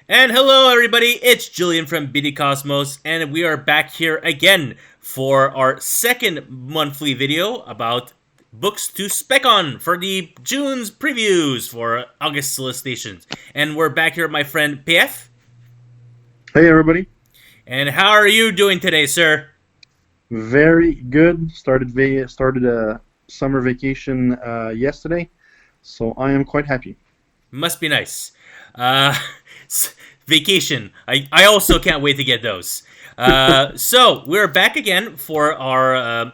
And hello, everybody. It's Julien from BD Cosmos, and we are back here again for our second monthly video about books to spec on for the June's previews for August solicitations. And we're back here with my friend PF. Hey everybody. And how are you doing today, sir? Very good. Started a summer vacation yesterday, so I am quite happy. Must be nice. Uh, Vacation. I also can't wait to get those. So we're back again for our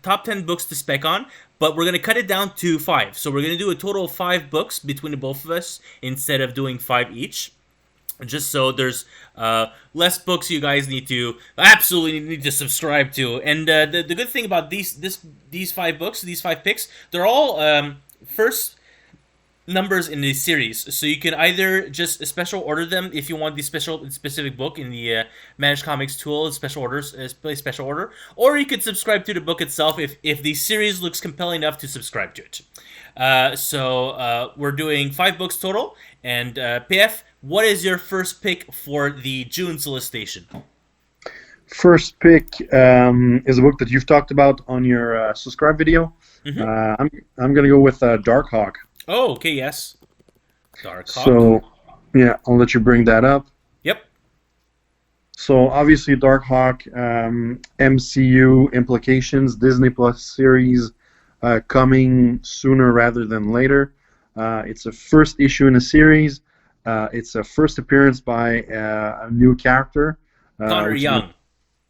top 10 books to spec on, but we're gonna cut it down to five. So we're gonna do a total of five books between the both of us instead of doing five each. Just so there's less books you guys absolutely need to subscribe to. And the good thing about these five books, these five picks, they're all first numbers in the series, so you can either just special order them if you want the specific book in the Managed Comics tool, special orders, play special order, or you could subscribe to the book itself if the series looks compelling enough to subscribe to it. So we're doing five books total, and PF, what is your first pick for the June solicitation? First pick is a book that you've talked about on your subscribe video. Mm-hmm. I'm gonna go with Darkhawk. Oh, okay, yes. Darkhawk. So yeah, I'll let you bring that up. Yep. So obviously Darkhawk, MCU implications, Disney Plus series coming sooner rather than later. It's a first issue in a series. It's a first appearance by a new character. Connor Young.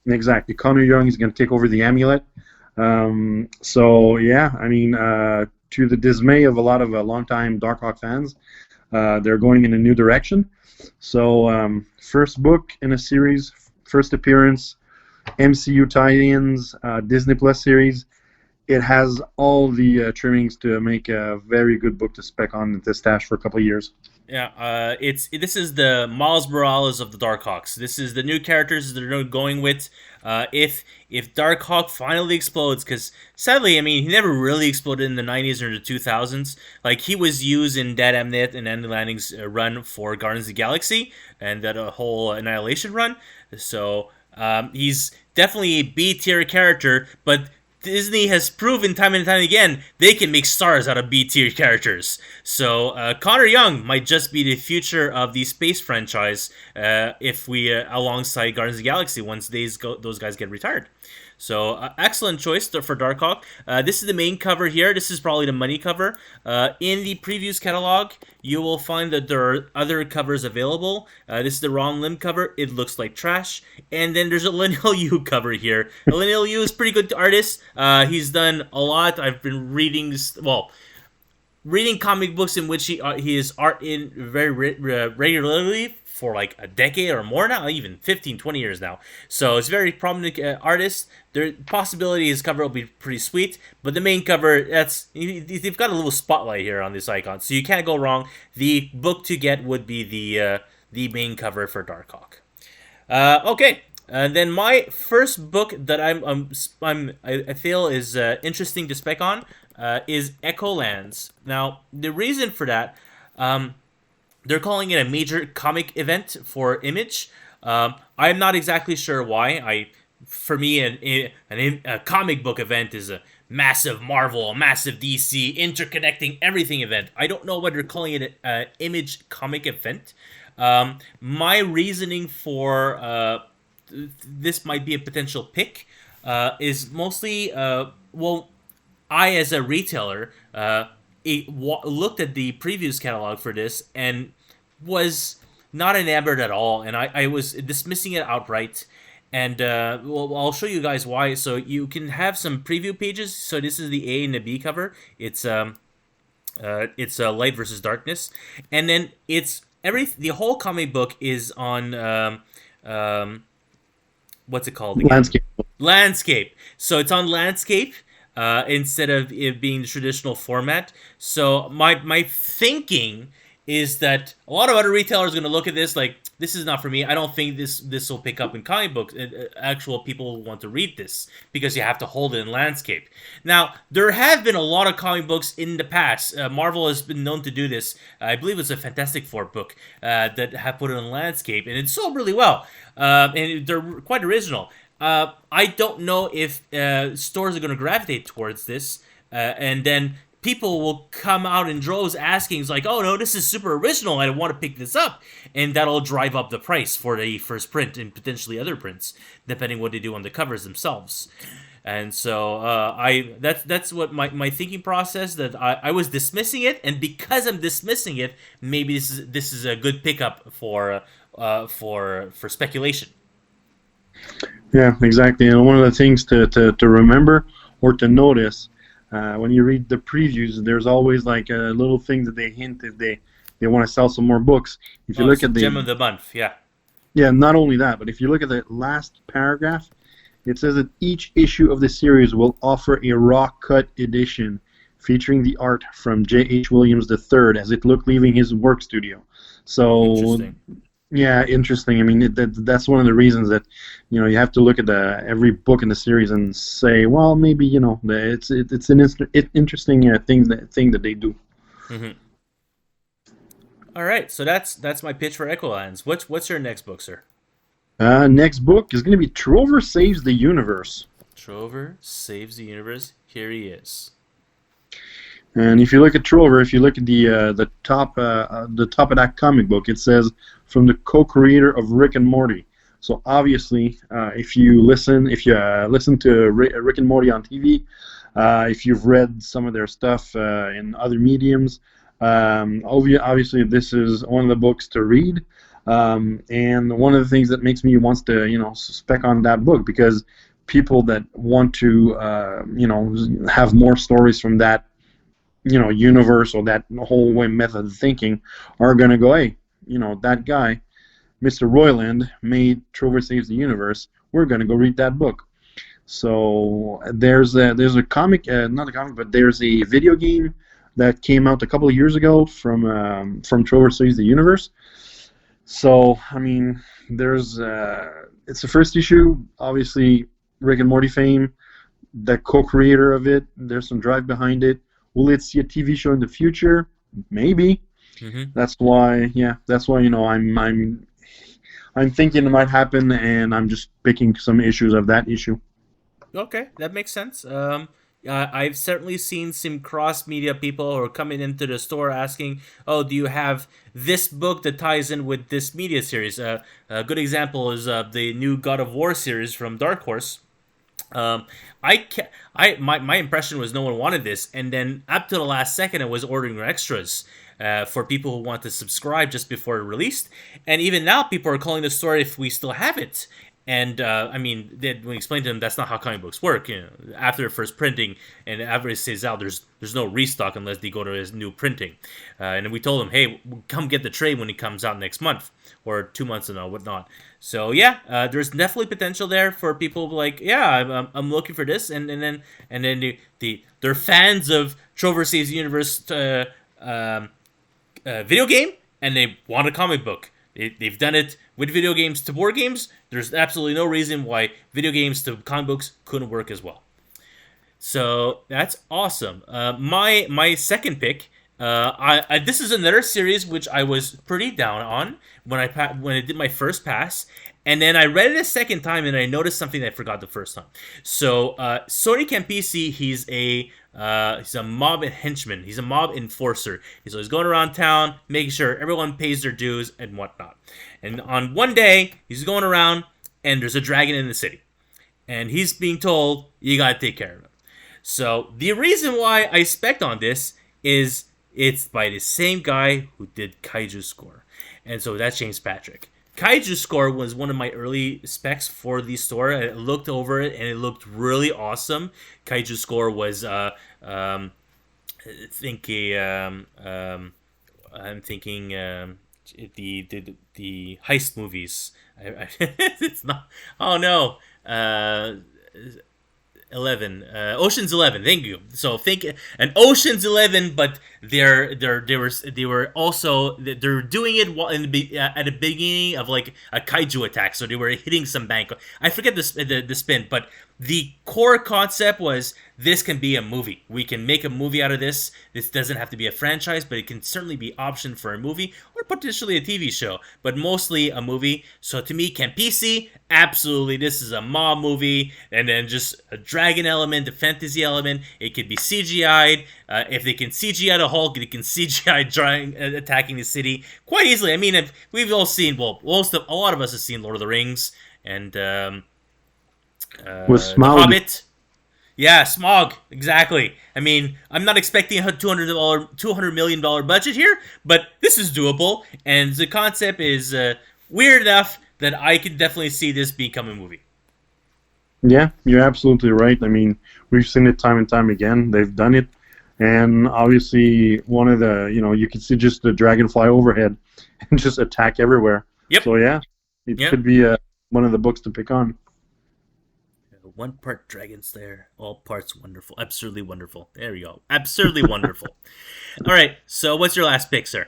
Exactly. Connor Young is going to take over the amulet. So yeah, I mean, to the dismay of a lot of longtime Darkhawk fans, they're going in a new direction. So first book in a series, first appearance, MCU tie-ins, Disney Plus series. It has all the trimmings to make a very good book to spec on the stash for a couple of years. Yeah, this is the Miles Morales of the Darkhawks. This is the new characters that they're going with. If Darkhawk finally explodes, because sadly, I mean, he never really exploded in the 90s or the 2000s. Like, he was used in Dead Amnet and Andy Lanning's run for Guardians of the Galaxy and that whole Annihilation run. So he's definitely a B tier character, but Disney has proven time and time again they can make stars out of B-tier characters. So Connor Young might just be the future of the space franchise if we alongside Guardians of the Galaxy once those guys get retired. So excellent choice for Darkhawk. This is the main cover here. This is probably the money cover. In the previews catalog, you will find that there are other covers available. This is the Ron Lim cover. It looks like trash. And then there's a Linnell Yu cover here. Linnell Yu is pretty good artist. He's done a lot. I've been reading comic books in which he is art in very regularly for like a decade or more now, even 15, 20 years now. So it's a very prominent artist. The possibility his cover will be pretty sweet, but the main cover, they've got a little spotlight here on this icon, so you can't go wrong. The book to get would be the main cover for Darkhawk. Okay. And then my first book that I feel is interesting to spec on is Echolands. Now, the reason for that, they're calling it a major comic event for Image. I'm not exactly sure why. For me, a comic book event is a massive Marvel, a massive DC, interconnecting everything event. I don't know why they're calling it an Image comic event. My reasoning for this might be a potential pick is mostly, I as a retailer looked at the previews catalog for this and was not enamored at all, and I was dismissing it outright. And I'll show you guys why. So you can have some preview pages. So this is the A and the B cover. It's light versus darkness, and then the whole comic book is on what's it called again? Landscape. So it's on landscape instead of it being the traditional format. So my thinking is that a lot of other retailers are going to look at this like, this is not for me. I don't think this will pick up in comic books. Actual people want to read this because you have to hold it in landscape. Now, there have been a lot of comic books in the past. Marvel has been known to do this. I believe it's a Fantastic Four book that have put it in landscape, and it sold really well. And they're quite original. I don't know if stores are going to gravitate towards this, and then people will come out in droves asking, it's like, oh no, this is super original, I want to pick this up, and that'll drive up the price for the first print and potentially other prints, depending what they do on the covers themselves. And so that's what my thinking process, that I was dismissing it, and because I'm dismissing it, maybe this is a good pickup for speculation. Yeah, exactly. And one of the things to remember or to notice when you read the previews, there's always like a little thing that they hint if they want to sell some more books. If you look at the gem of the month, yeah. Yeah, not only that, but if you look at the last paragraph, it says that each issue of the series will offer a raw cut edition featuring the art from J.H. Williams III as it looked leaving his work studio. So, yeah, interesting. I mean, that's one of the reasons that you have to look at every book in the series and say, well, maybe it's an interesting thing that they do. Mm-hmm. All right, so that's my pitch for Echolands. What's your next book, sir? Next book is going to be Trover Saves the Universe. Trover Saves the Universe. Here he is. And if you look at Trover, if you look at the top of that comic book, it says from the co-creator of Rick and Morty. So obviously, if you listen to Rick and Morty on TV, if you've read some of their stuff in other mediums, obviously this is one of the books to read. And one of the things that makes me wants to spec on that book, because people that want to have more stories from that universe or that whole way method of thinking are going to go, hey, that guy, Mr. Royland, made Trover Saves the Universe. We're going to go read that book. So there's a comic, not a comic, but there's a video game that came out a couple of years ago from Trover Saves the Universe. So I mean, it's the first issue. Obviously, Rick and Morty fame, the co-creator of it. There's some drive behind it. Will it see a TV show in the future? Maybe. Mm-hmm. That's why I'm thinking it might happen, and I'm just picking some issues of that issue. Okay, that makes sense. I've certainly seen some cross-media people who are coming into the store asking, oh, do you have this book that ties in with this media series? A good example is the new God of War series from Dark Horse. My impression was no one wanted this, and then up to the last second, I was ordering extras for people who want to subscribe just before it released. And even now, people are calling the store if we still have it. And I mean, when we explained to them that's not how comic books work. After the first printing and after it stays out, there's no restock unless they go to his new printing. And we told them, hey, come get the trade when it comes out next month or 2 months and whatnot. So yeah, there's definitely potential there for people like, yeah, I'm looking for this, and then they're fans of Trover Saves the Universe video game, and they want a comic book. They've done it with video games to board games. There's absolutely no reason why video games to comic books couldn't work as well. So that's awesome. My second pick. This is another series which I was pretty down on when I did my first pass, and then I read it a second time and I noticed something that I forgot the first time. So Sony Campisi, he's a mob henchman. He's a mob enforcer. So he's going around town making sure everyone pays their dues and whatnot. And on one day, he's going around and there's a dragon in the city, and he's being told you gotta take care of him. So the reason why I spec'd on this is it's by the same guy who did Kaiju Score. And so that's James Patrick. Kaiju Score was one of my early specs for the store. I looked over it and it looked really awesome. Kaiju Score was, I'm thinking the heist movies. It's not. Oh no. Ocean's 11. Thank you. So think an Ocean's 11, but they were also they're doing it while at the beginning of like a kaiju attack. So they were hitting some bank. I forget the spin, but the core concept was this can be a movie. We can make a movie out of this. This doesn't have to be a franchise, but it can certainly be optioned for a movie or potentially a TV show, but mostly a movie. So to me, Camp PC, absolutely, this is a mob movie, and then just a dragon element, a fantasy element. It could be CGI'd. If they can CGI the Hulk, they can CGI attacking the city quite easily. I mean, we've all seen, well, a lot of us have seen Lord of the Rings and With The Smaug. Hobbit. Yeah, Smog, exactly. I mean, I'm not expecting a $200 million budget here, but this is doable, and the concept is weird enough that I can definitely see this become a movie. Yeah, you're absolutely right. I mean, we've seen it time and time again. They've done it, and obviously, one of the you can see just the dragon fly overhead and just attack everywhere. Yep. So yeah, it Yep. could be one of the books to pick on. One part dragon slayer, all parts wonderful. Absurdly wonderful. There we go. Absurdly wonderful. All right, so what's your last pick, sir?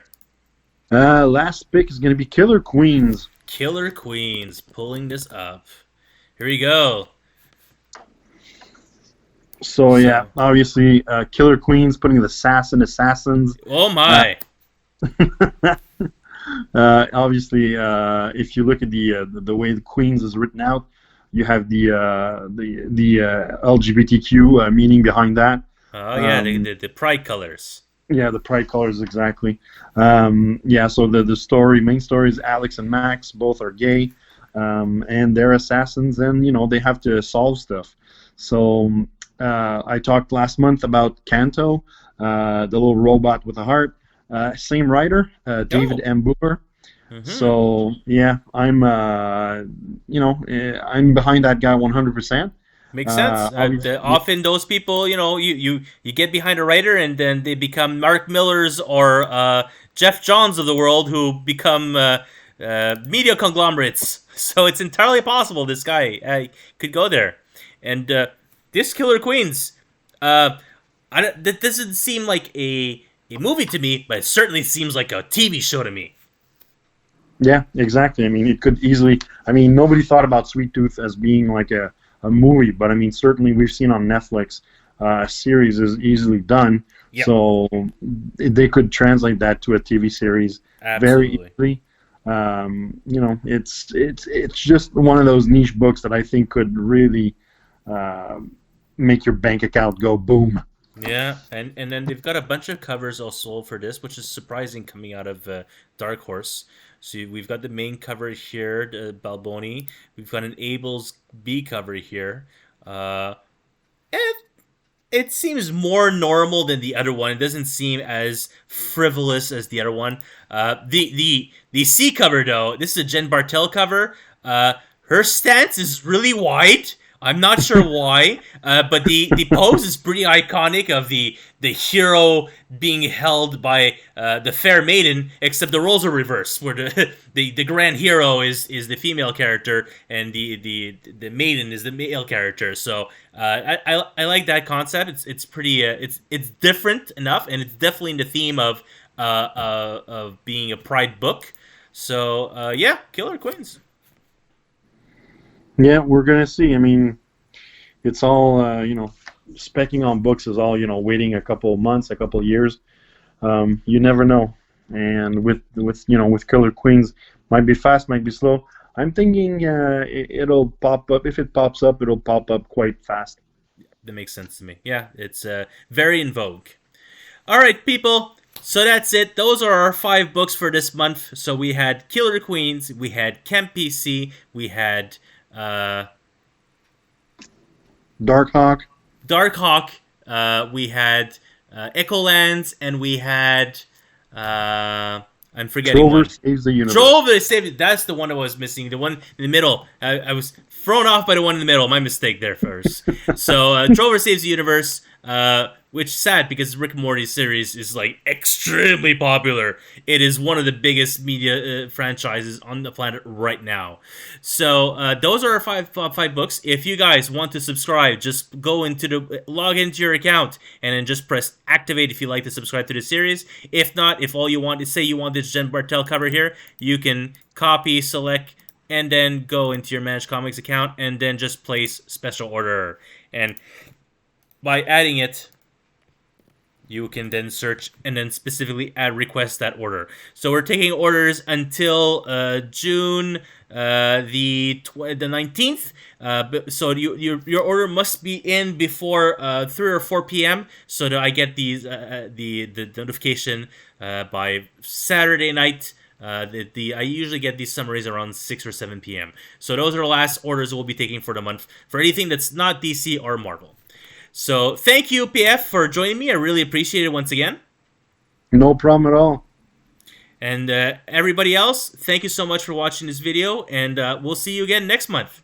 Last pick is going to be Killer Queens. Killer Queens, pulling this up. Here we go. So yeah, obviously, Killer Queens putting the sass in assassins. Oh my. Obviously, if you look at the way the Queens is written out, you have the LGBTQ meaning behind that. Oh yeah, the pride colors. Yeah, the pride colors exactly. Yeah, so the main story is Alex and Max, both are gay, and they're assassins, and they have to solve stuff. So I talked last month about Kanto, the little robot with a heart. Same writer, David M. Booher. Mm-hmm. So yeah, I'm I'm behind that guy 100%. Makes sense. Often those people, you get behind a writer and then they become Mark Millers or Jeff Johns of the world who become media conglomerates. So it's entirely possible this guy could go there. And this Killer Queens, that doesn't seem like a movie to me, but it certainly seems like a TV show to me. Yeah, exactly. I mean, it could easily. I mean, nobody thought about Sweet Tooth as being like a movie, but I mean, certainly we've seen on Netflix a series is easily done. Yep. So they could translate that to a TV series Absolutely. very easily. It's just one of those niche books that I think could really make your bank account go boom. Yeah, and then they've got a bunch of covers also for this, which is surprising coming out of Dark Horse. So we've got the main cover here, the Balboni. We've got an Abel's B cover here. It seems more normal than the other one. It doesn't seem as frivolous as the other one. The C cover though, this is a Jen Bartel cover. Her stance is really wide. I'm not sure why, but the pose is pretty iconic of the hero being held by the fair maiden, except the roles are reversed, where the grand hero is the female character and the maiden is the male character. So I like that concept. It's pretty it's different enough, and it's definitely in the theme of being a pride book. So yeah, Killer Queens. Yeah, we're gonna see. I mean, it's all specking on books is all waiting a couple of months, a couple of years. You never know. And with Killer Queens, might be fast, might be slow. I'm thinking it'll pop up. If it pops up, it'll pop up quite fast. That makes sense to me. Yeah, it's very in vogue. All right, people. So that's it. Those are our 5 books for this month. So we had Killer Queens, we had Camp PC, we had Darkhawk. We had Echolands, and we had I'm forgetting Trover one. Saves the Universe. Trove Saves. That's the one I was missing. The one in the middle. I was thrown off by the one in the middle. My mistake there first. So Trover Saves the Universe. which is sad because Rick and Morty series is like extremely popular. It is one of the biggest media franchises on the planet right now. So those are our five books. If you guys want to subscribe, just go into the log into your account and then just press activate if you like to subscribe to the series. If not, if all you want is say you want this Jen Bartel cover here, you can copy, select, and then go into your Managed Comics account and then just place special order. And by adding it, you can then search and then specifically add request that order. So we're taking orders until June the 19th. So your order must be in before 3 or 4 p.m. so that I get these the notification by Saturday night. I usually get these summaries around 6 or 7 p.m. So those are the last orders we'll be taking for the month for anything that's not DC or Marvel. So thank you, PF, for joining me. I really appreciate it once again. No problem at all. And everybody else, thank you so much for watching this video, and we'll see you again next month.